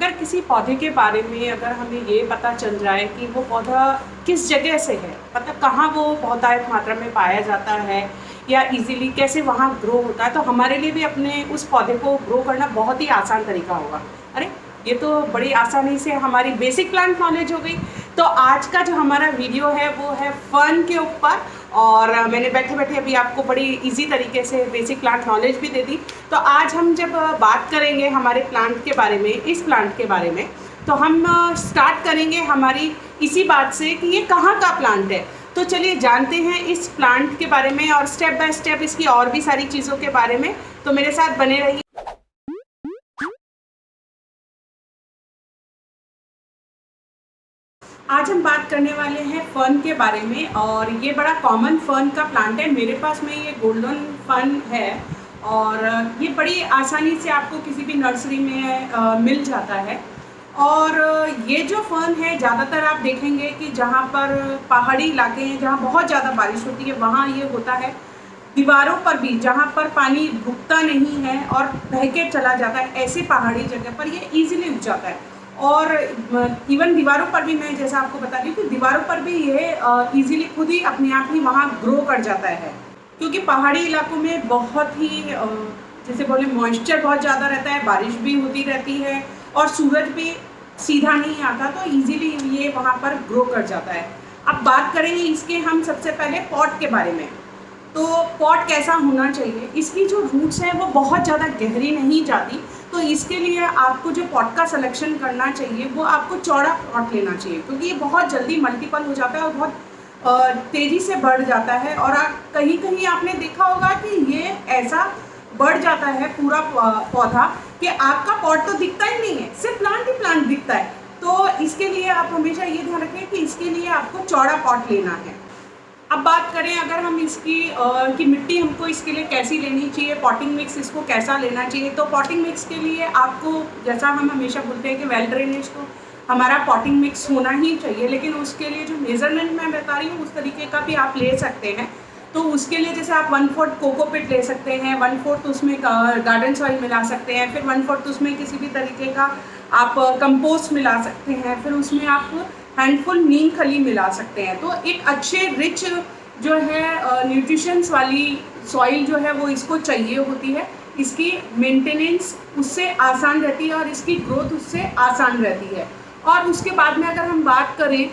अगर किसी पौधे के बारे में अगर हमें ये पता चल जाए कि वो पौधा किस जगह से है, मतलब कहाँ वो बहुतायत मात्रा में पाया जाता है या इजीली कैसे वहाँ ग्रो होता है, तो हमारे लिए भी अपने उस पौधे को ग्रो करना बहुत ही आसान तरीका होगा। अरे ये तो बड़ी आसानी से हमारी बेसिक प्लांट नॉलेज हो गई। तो आज का जो हमारा वीडियो है वो है फन के ऊपर, और मैंने बैठे बैठे अभी आपको बड़ी इजी तरीके से बेसिक प्लांट नॉलेज भी दे दी। तो आज हम जब बात करेंगे हमारे प्लांट के बारे में, इस प्लांट के बारे में, तो हम स्टार्ट करेंगे हमारी इसी बात से कि ये कहाँ का प्लांट है। तो चलिए जानते हैं इस प्लांट के बारे में और स्टेप बाय स्टेप इसकी और भी सारी चीज़ों के बारे में। तो मेरे साथ बने रहिए। आज हम बात करने वाले हैं फर्न के बारे में, और ये बड़ा कॉमन फर्न का प्लांट है। मेरे पास में ये गोल्डन फर्न है और ये बड़ी आसानी से आपको किसी भी नर्सरी में मिल जाता है। और ये जो फर्न है ज़्यादातर आप देखेंगे कि जहाँ पर पहाड़ी इलाके हैं, जहाँ बहुत ज़्यादा बारिश होती है, वहाँ ये होता है। दीवारों पर भी, जहाँ पर पानी रुकता नहीं है और बह के चला जाता है, ऐसे पहाड़ी जगह पर ये ईजिली उग जाता है। और इवन दीवारों पर भी, मैं जैसा आपको बता रही हूँ कि दीवारों पर भी ये ईजिली खुद ही अपने आप ही वहाँ ग्रो कर जाता है, क्योंकि पहाड़ी इलाकों में बहुत ही जैसे बोले मॉइस्चर बहुत ज़्यादा रहता है, बारिश भी होती रहती है और सूरज भी सीधा नहीं आता, तो इजीली ये वहाँ पर ग्रो कर जाता है। अब बात करेंगे इसके हम सबसे पहले पॉट के बारे में। तो पॉट कैसा होना चाहिए, इसकी जो रूट्स है वो बहुत ज़्यादा गहरी नहीं जाती, तो इसके लिए आपको जो पॉट का सिलेक्शन करना चाहिए वो आपको चौड़ा पॉट लेना चाहिए, क्योंकि ये बहुत जल्दी मल्टीपल हो जाता है और बहुत तेज़ी से बढ़ जाता है। और कहीं कहीं आपने देखा होगा कि ये ऐसा बढ़ जाता है पूरा पौधा कि आपका पॉट तो दिखता ही नहीं है, सिर्फ प्लांट ही प्लांट दिखता है। तो इसके लिए आप हमेशा ये ध्यान रखें कि इसके लिए आपको चौड़ा पॉट लेना है। अब बात करें अगर हम इसकी कि मिट्टी हमको इसके लिए कैसी लेनी चाहिए, पॉटिंग मिक्स इसको कैसा लेना चाहिए, तो पॉटिंग मिक्स के लिए आपको, जैसा हम हमेशा बोलते हैं कि वेल ड्रेनेज तो हमारा पॉटिंग मिक्स होना ही चाहिए, लेकिन उसके लिए जो मेजरमेंट मैं बता रही हूँ उस तरीके का भी आप ले सकते हैं। तो उसके लिए जैसे आप 1/4 कोकोपीट ले सकते हैं, 1/4 उसमें गार्डन सॉइल मिला सकते हैं, फिर 1/4 उसमें किसी भी तरीके का आप कंपोस्ट मिला सकते हैं, फिर उसमें आप हैंडफुल नीम खली मिला सकते हैं। तो एक अच्छे रिच जो है न्यूट्रिशंस वाली सॉइल जो है वो इसको चाहिए होती है। इसकी मेंटेनेंस उससे आसान रहती है और इसकी ग्रोथ उससे आसान रहती है। और उसके बाद में अगर हम बात करें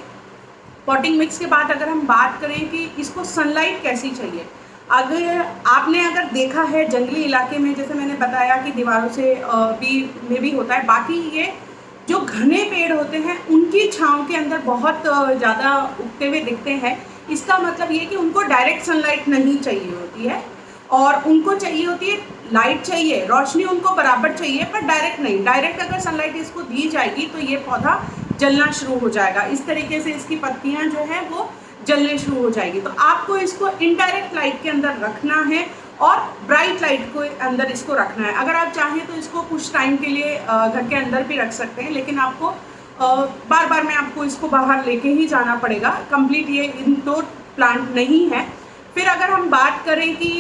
पॉटिंग मिक्स के बाद, अगर हम बात करें कि इसको सनलाइट कैसी चाहिए, अगर देखा है जंगली इलाके में, जैसे मैंने बताया कि दीवारों से भी होता है, बाकी ये जो घने पेड़ होते हैं उनकी छांव के अंदर बहुत ज़्यादा उगते हुए दिखते हैं। इसका मतलब ये कि उनको डायरेक्ट सनलाइट नहीं चाहिए होती है, और उनको चाहिए होती है लाइट, चाहिए रोशनी, उनको बराबर चाहिए, पर डायरेक्ट नहीं। डायरेक्ट अगर सनलाइट इसको दी जाएगी तो ये पौधा जलना शुरू हो जाएगा। इस तरीके से इसकी पत्तियां जो है वो जलने शुरू हो जाएगी। तो आपको इसको इनडायरेक्ट लाइट के अंदर रखना है और ब्राइट लाइट को अंदर इसको रखना है। अगर आप चाहें तो इसको कुछ टाइम के लिए घर के अंदर भी रख सकते हैं, लेकिन आपको बार बार में आपको इसको बाहर लेके ही जाना पड़ेगा। कंप्लीट ये इंडोर प्लांट नहीं है। फिर अगर हम बात करें कि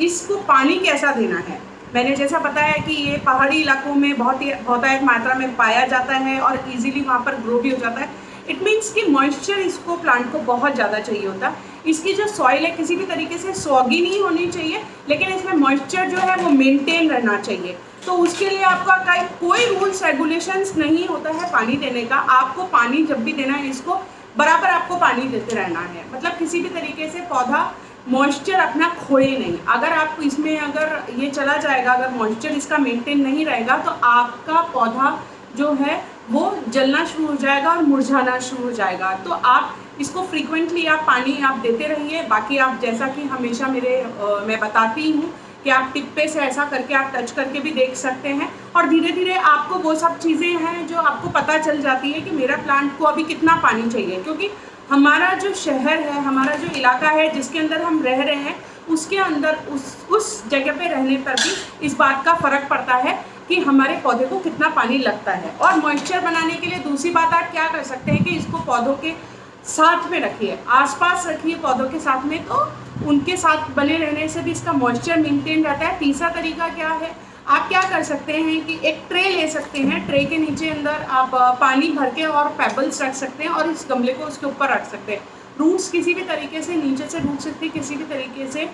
इसको पानी कैसा देना है, मैंने जैसा बताया कि ये पहाड़ी इलाकों में बहुतायत मात्रा में पाया जाता है और इजीली वहाँ पर ग्रो भी हो जाता है। इट मीन्स कि मॉइस्चर इसको प्लांट को बहुत ज़्यादा चाहिए होता है। इसकी जो सॉइल है किसी भी तरीके से सॉगी नहीं होनी चाहिए, लेकिन इसमें मॉइस्चर जो है वो मेंटेन रहना चाहिए। तो उसके लिए आपका कोई रूल्स रेगुलेशंस नहीं होता है पानी देने का। आपको पानी जब भी देना है इसको बराबर आपको पानी देते रहना है, मतलब किसी भी तरीके से पौधा मॉइस्चर अपना खोए नहीं। अगर आप इसमें अगर ये चला जाएगा, अगर मॉइस्चर इसका मेंटेन नहीं रहेगा, तो आपका पौधा जो है वो जलना शुरू हो जाएगा और मुरझाना शुरू हो जाएगा। तो आप इसको फ्रीक्वेंटली आप पानी आप देते रहिए। बाकी आप जैसा कि हमेशा मैं बताती हूँ कि आप टिप पे से ऐसा करके आप टच करके भी देख सकते हैं, और धीरे धीरे आपको वो सब चीज़ें हैं जो आपको पता चल जाती है कि मेरा प्लांट को अभी कितना पानी चाहिए। क्योंकि हमारा जो शहर है, हमारा जो इलाका है जिसके अंदर हम रह रहे हैं, उसके अंदर उस जगह पे रहने पर भी इस बात का फ़र्क पड़ता है कि हमारे पौधे को कितना पानी लगता है। और मॉइस्चर बनाने के लिए दूसरी बात आप क्या कर सकते हैं कि इसको पौधों के साथ में रखिए, आसपास रखिए पौधों के साथ में, तो उनके साथ बने रहने से भी इसका मॉइस्चर मेंटेन रहता है। तीसरा तरीका क्या है, आप क्या कर सकते हैं कि एक ट्रे ले सकते हैं, ट्रे के नीचे अंदर आप पानी भर के और पेबल्स रख सकते हैं और इस गमले को उसके ऊपर रख सकते हैं। रूट्स किसी भी तरीके से नीचे से रूट से किसी भी तरीके से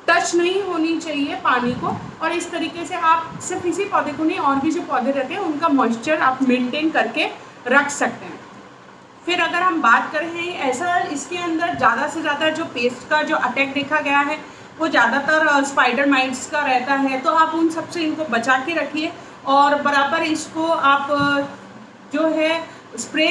टच नहीं होनी चाहिए पानी को, और इस तरीके से आप सिर्फ इसी पौधे को नहीं, और भी जो पौधे रहते हैं उनका मॉइस्चर आप मेंटेन करके रख सकते हैं। फिर अगर हम बात करें ऐसा, इसके अंदर ज़्यादा से ज़्यादा जो पेस्ट का जो अटैक देखा गया है वो ज़्यादातर स्पाइडर माइट्स का रहता है, तो आप उन सब से इनको बचा के रखिए और बराबर इसको आप जो है स्प्रे,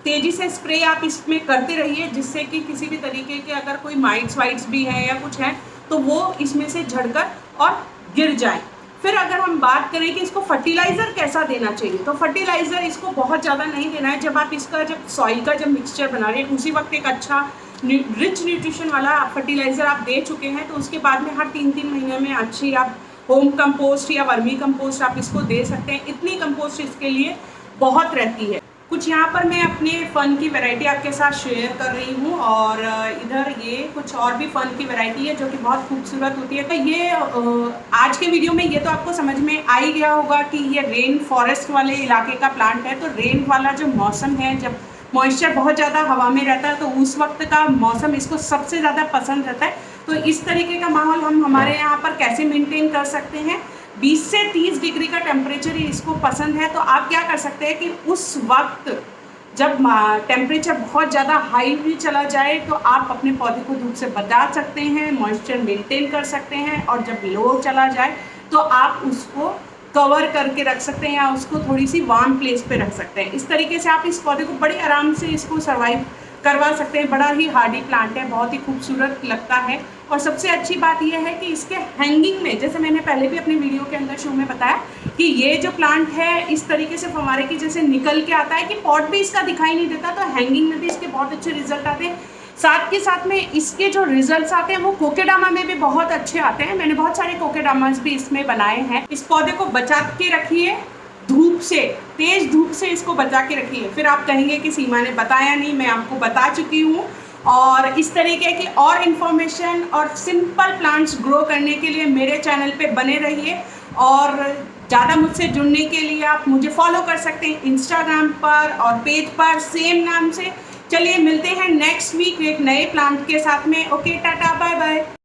तेज़ी से स्प्रे आप इसमें करते रहिए, जिससे कि किसी भी तरीके के अगर कोई माइट्स वाइट्स भी हैं या कुछ है तो वो इसमें से झड़कर और गिर जाए। फिर अगर हम बात करें कि इसको फर्टिलाइज़र कैसा देना चाहिए, तो फर्टिलाइज़र इसको बहुत ज़्यादा नहीं देना है। जब आप इसका जब सॉइल का जब मिक्सचर बना रहे हैं उसी वक्त एक अच्छा रिच न्यूट्रिशन वाला फर्टिलाइज़र आप दे चुके हैं, तो उसके बाद में हर 3-3 महीने में अच्छी आप होम कंपोस्ट या वर्मी कंपोस्ट आप इसको दे सकते हैं। इतनी कंपोस्ट इसके लिए बहुत रहती है। कुछ यहाँ पर मैं अपने फ़न की वैरायटी आपके साथ शेयर कर रही हूँ, और इधर ये कुछ और भी फ़न की वैरायटी है जो कि बहुत खूबसूरत होती है। तो ये आज के वीडियो में ये तो आपको समझ में आ ही गया होगा कि ये रेन फॉरेस्ट वाले इलाके का प्लांट है। तो रेन वाला जो मौसम है, जब मॉइस्चर बहुत ज़्यादा हवा में रहता है तो उस वक्त का मौसम इसको सबसे ज़्यादा पसंद रहता है। तो इस तरीके का माहौल हम हमारे यहाँ पर कैसे मेंटेन कर सकते हैं, 20 से 30 डिग्री का टेम्परेचर ही इसको पसंद है। तो आप क्या कर सकते हैं कि उस वक्त जब टेम्परेचर बहुत ज़्यादा हाई भी चला जाए तो आप अपने पौधे को धूप से बचा सकते हैं, मॉइस्चर मेंटेन कर सकते हैं, और जब लो चला जाए तो आप उसको कवर करके रख सकते हैं या उसको थोड़ी सी वार्म प्लेस पे रख सकते हैं। इस तरीके से आप इस पौधे को बड़े आराम से इसको सर्वाइव करवा सकते हैं। बड़ा ही हार्डी प्लांट है, बहुत ही खूबसूरत लगता है। और सबसे अच्छी बात यह है कि इसके हैंगिंग में, जैसे मैंने पहले भी अपने वीडियो के अंदर शो में बताया कि ये जो प्लांट है इस तरीके से फव्वारे की जैसे निकल के आता है कि पॉट भी इसका दिखाई नहीं देता, तो हैंगिंग में भी इसके बहुत अच्छे रिजल्ट आते हैं। साथ के साथ में इसके जो रिजल्ट्स आते हैं वो कोकेडामा में भी बहुत अच्छे आते हैं। मैंने बहुत सारे कोकेडामास भी इसमें बनाए हैं। इस पौधे को बचा के रखिए धूप से, तेज धूप से इसको बचा के रखिए। फिर आप कहेंगे कि सीमा ने बताया नहीं, मैं आपको बता चुकी हूँ। और इस तरीके की और इन्फॉर्मेशन और सिंपल प्लांट्स ग्रो करने के लिए मेरे चैनल पे बने रहिए, और ज़्यादा मुझसे जुड़ने के लिए आप मुझे फॉलो कर सकते हैं इंस्टाग्राम पर और पेज पर सेम नाम से। चलिए मिलते हैं नेक्स्ट वीक एक नए प्लांट के साथ में। Okay, tata, bye bye.